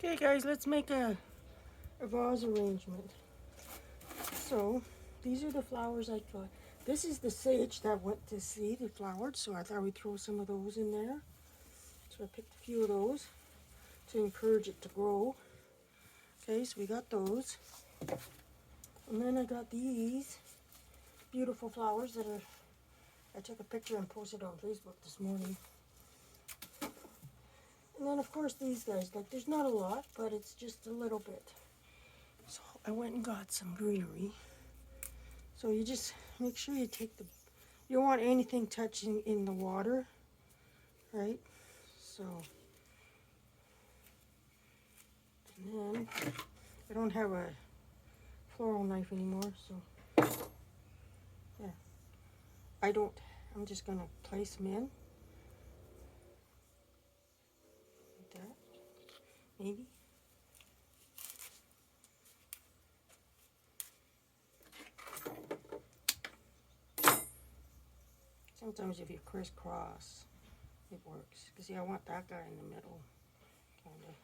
Okay guys, let's make a vase arrangement. So these are the flowers I got. This is the sage that went to seed. It flowered, so I thought we'd throw some of those in there. So I picked a few of those to encourage it to grow. Okay, so we got those. And then I got these beautiful flowers that are, I took a picture and posted on Facebook this morning. And then of course these guys, like there's not a lot, but it's just a little bit. So I went and got some greenery. So you just make sure you take the, you don't want anything touching in the water, right? So, and then I don't have a floral knife anymore, so yeah. I'm just gonna place them in, like that, maybe. Sometimes if you crisscross, it works. Because see, I want that guy in the middle, kind of.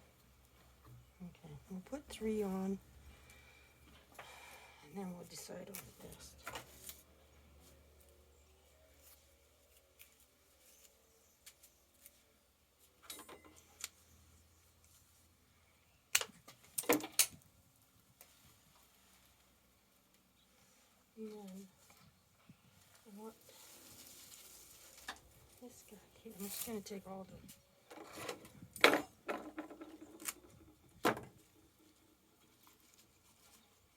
Okay, we'll put 3 on, and then we'll decide on the best. And then I want this guy here. I'm just going to take all the,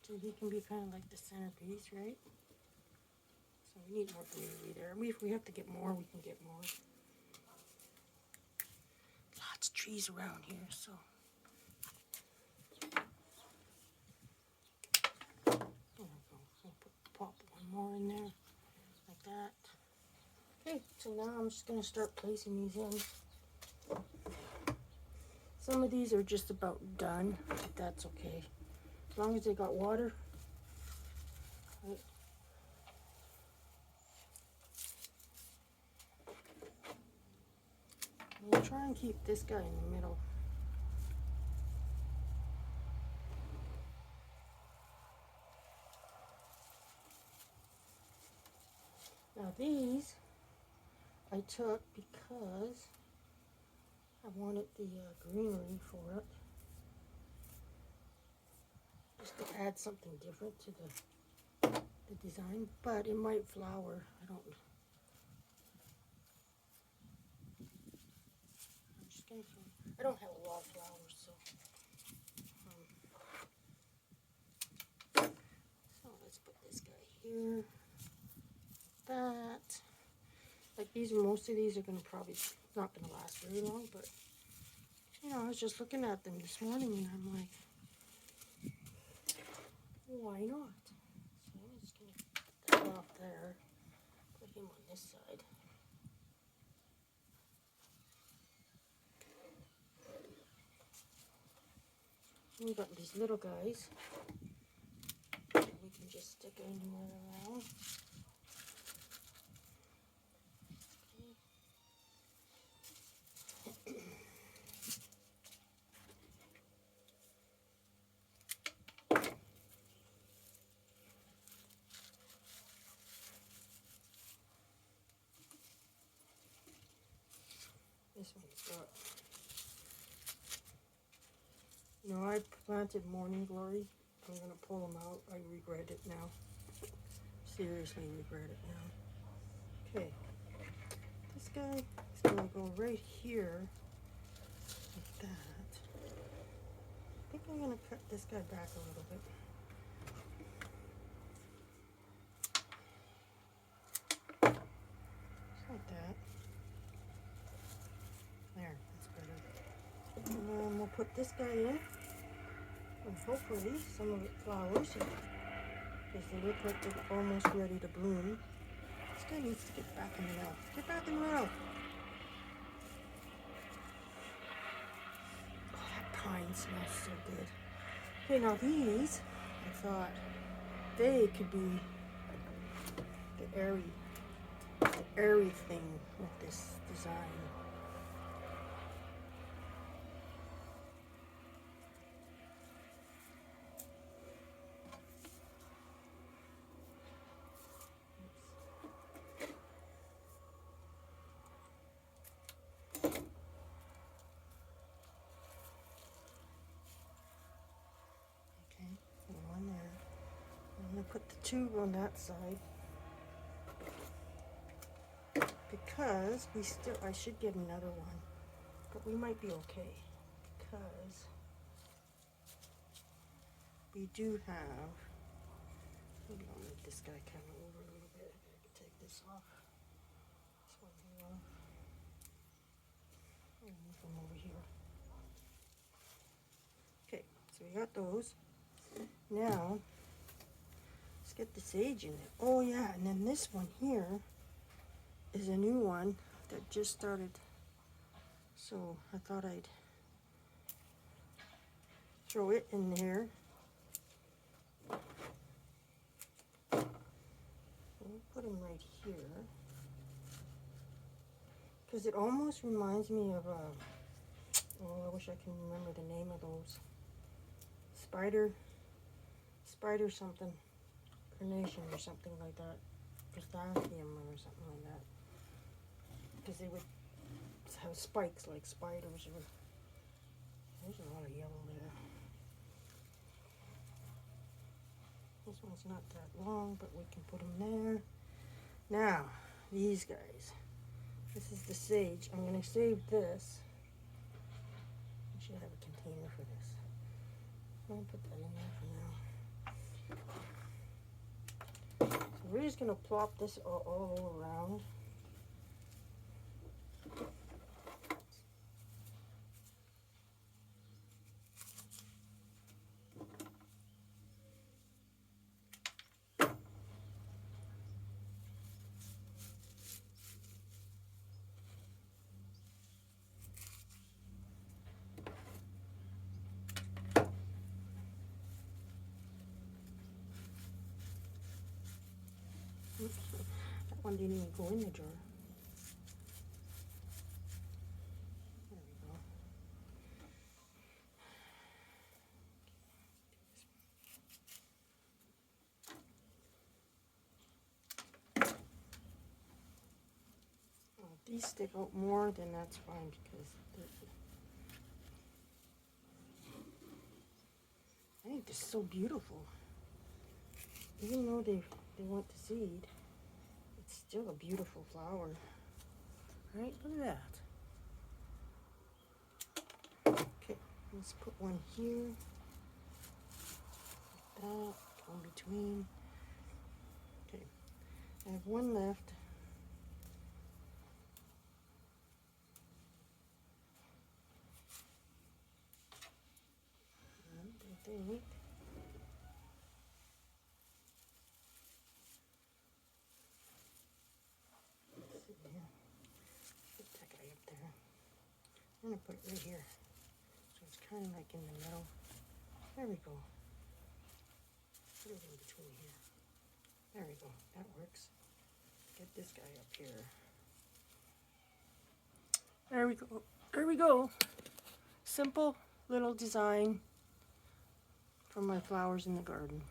so he can be kind of like the centerpiece, right? So we need more greenery there. If we have to get more, we can get more. Lots of trees around here, so. There we go. I'll pop one more in there, like that. Okay, so now I'm just going to start placing these in. Some of these are just about done, but that's okay. As long as they got water. Right. We'll try and keep this guy in the middle. Now these I took because I wanted the greenery for it. Just to add something different to the design, but it might flower. I don't know. I'm just gonna throw, I don't have a lot of flowers, so. So let's put this guy here. That. Like these, most of these are gonna probably not gonna last very long, but you know, I was just looking at them this morning and I'm like, why not? So I'm just gonna put that off there, put him on this side. And we got these little guys. We can just stick anywhere around. This one's got, you know, I planted morning glory. I'm gonna pull them out. I regret it now. Seriously regret it now. Okay, this guy is gonna go right here, like that. I think I'm gonna cut this guy back a little bit. Just like that. There, that's better. And then we'll put this guy in, and hopefully some of it flowers, because they look like they're almost ready to bloom. This guy needs to get back in the middle. Get back in the middle! Oh, that pine smells so good. Okay, now these, I thought they could be the airy thing with this design. put the tube on that side because I should get another one, but we might be okay because we do have, maybe I'll make this guy kind of over a little bit. I can take this off. This one here off. I'll move them over here. Okay, so we got those. Now, let's get the sage in there. Oh yeah, and then this one here is a new one that just started. So I thought I'd throw it in there. We'll put him right here. Because it almost reminds me of oh, I wish I can remember the name of those. Spider something. Carnation or something like that. Chrysanthemum or something like that. Because they would have spikes like spiders. Or there's a lot of yellow there. This one's not that long, but we can put them there. Now, these guys. This is the sage. I'm going to save this. I should have a container for this. I'll put that in there for now. So we're just going to plop this all around. Oops, that one didn't even go in the jar. There we go. Well, if these stick out more, then that's fine because I think they're so beautiful. Even though they went to seed, it's still a beautiful flower. Right? Look at that. Okay, let's put one here. Like that. Go in between. Okay, I have one left. I think. Put that guy up there. I'm going to put it right here. So it's kind of like in the middle. There we go. Put it in between here. There we go. That works. Get this guy up here. There we go. There we go. Simple little design for my flowers in the garden.